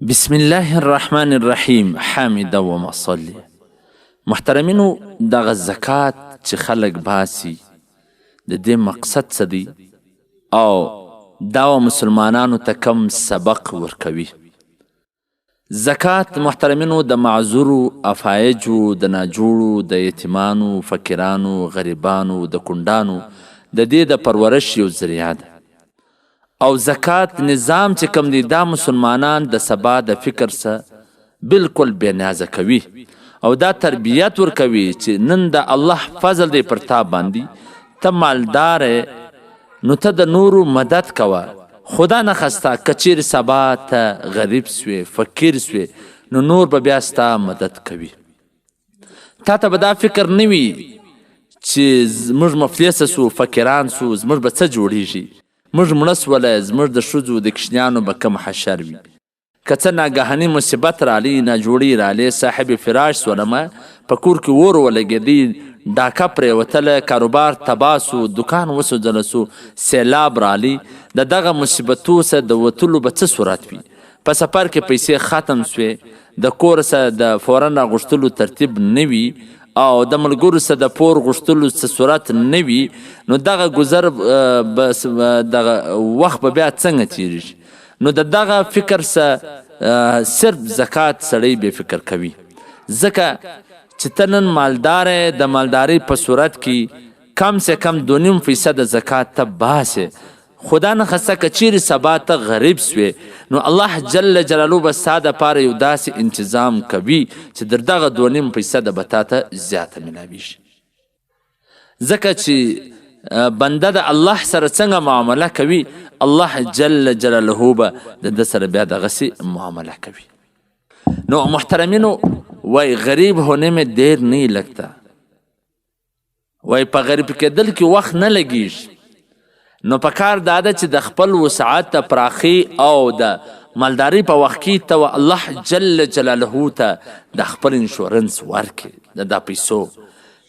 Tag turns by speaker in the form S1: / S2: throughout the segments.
S1: بسم الله الرحمن الرحیم حامد و مصلی. محترمینو، دغه زکات چې خلک باسي د دې مقصد څه دی او دا مسلمانانو ته کم سبق ورکوي؟ زکات محترمینو د معذورو، افایجو، د ناجوړو، د یتیمانو، فقیرانو، غریبانو، د کونډانو د دې د پرورش یو ذریعه ده. او زکات نظام چې کوم دی دا مسلمانان د سبا د فکر سره بالکل بې نیازه کوي او دا تربیت ورکوي چې نن د الله فضل دی پر تا باندې، ته مالدار نو ته د نورو مدد کوه. خدا نخسته که چیرې سبا ته غریب سوې، فقیر سوې، نو نور به بیا ستا مدد کوي. تا ته به دا فکر نه وي چې زموږ مفلسه سو، فقیران سو، زموږ به څه جوړیږي، موږ مړه سوله، زموږ د ښځو د کشنیانو به کم حشر وي. که څه ناګهاني مصیبت رالی، ناجوړي رالی، صاحب فراش سولمه، په کور کې اور ولګېدی، ډاکه پرېوتله، کاروبار تباه سو، دکان وسوځله سو، سیلاب رالی، د دغه مصیبتو سه د وتلو به څه صورت وي؟ په سفر کې پیسې ختم سوې، د کور سه د فورا راغوښتلو ترتیب نه وي او د ملګرو سره د پور غوښتلو څه صورت نه وي، نو دغه گذر دغه وخت به بیا څنګه تیریږي؟ نو د دغه فکر سره صرف زکات سړی بې فکر کوي. ځکه چې ته نن مالدار د مالدارۍ په صورت کې کم سے کم 2.5% زکات ته باسې. خدا نخسته که چیرې سبا ته غریب سوې، نو الله جل جلاله به ستا دپاره یو داسې انتظام کوي چې در دغه 2.5% به تا ته زیاته ملاویږي. ځکه چې بنده د الله سره څنګه معامله کوي، الله جل جلاله به د ده سره بیا دغسې معامله کوي. نو محترمینو، وای غریب ہونے میں دیر نہیں لگتا، وای په غریب کېدل کې وخت نه لګیږي. نو په کار دا ده چې د خپل وسعت ته پراخي او د مالدارۍ په وخت کې ته الله جل جلاله ته د خپل انشورنس ورکړي د دا پیسو.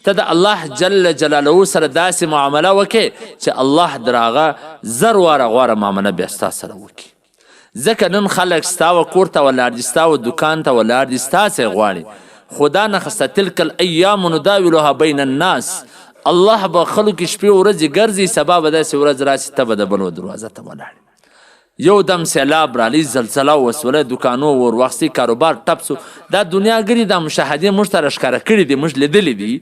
S1: ته د الله جل جلاله سره داسې معامله وکړې چې الله در هغه زر واره غوره معامله بیا ستا سره وکړي. ځکه نن خلک ستا و کور ته ولاړ دي، ستا و دکان ته ولاړ دي، ستاسې غواړي. خدا نخسته تلک الایام نداولها بین الناس، الله به خلکو شپې ورځې ګرځي، سبا به داسې ورځ راسي ته به د بلو دروازه ته ولاړې. یو دم سیلاب رالی، زلزله وسوله، دکانو ور واخیستې، کاروبار ټپ سو. دا دنیاګري دا مشاهدې موږ ته راښکاره کړي دي، موږ لیدلي دي.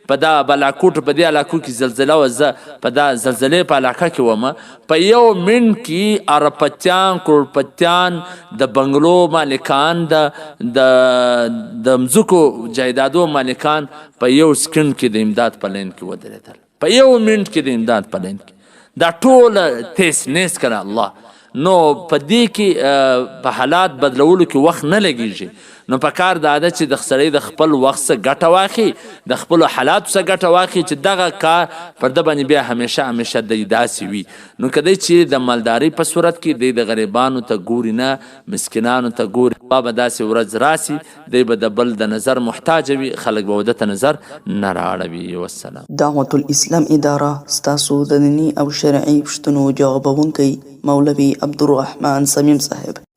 S1: په دا بلاکوټ په دې علاقو کې زلزله وه، زه په دا زلزلې په علاقه کې ومه. په یو منټ کې اربپتیان، کروړپتیان، د بنګلو مالکان، د مځکو جایدادو مالکان په یو سکند کې د امداد په لین کې ودرېدل. په یو منټ کې د امداد په لین کې دا ټوله تیس نیس کړه الله. نو په دې کې په حالات بدلولو کې وخت نه لګیږي. نو په کار دا ده چې د سړی د خپل وخت څخه ګټه واخلي، د خپلو حالاتو څخه ګټه واخلي چې دغه کار پر ده باندې بیا همیشه دی داسې وي. نو که دی چې د مالدارۍ په صورت کې دی د غریبانو ته ګوري نه مسکینانو ته ګوري، به داسې ورځ راسي دی به د بل د نظر محتاج وي، خلک به د ته نظر نه رااړوي. والسلام.
S2: دعوت الاسلام اداره ستاسو د دیني او شرعي پوښتنو جوابونکی مولوي عبدالرحمن صمیم صاحب.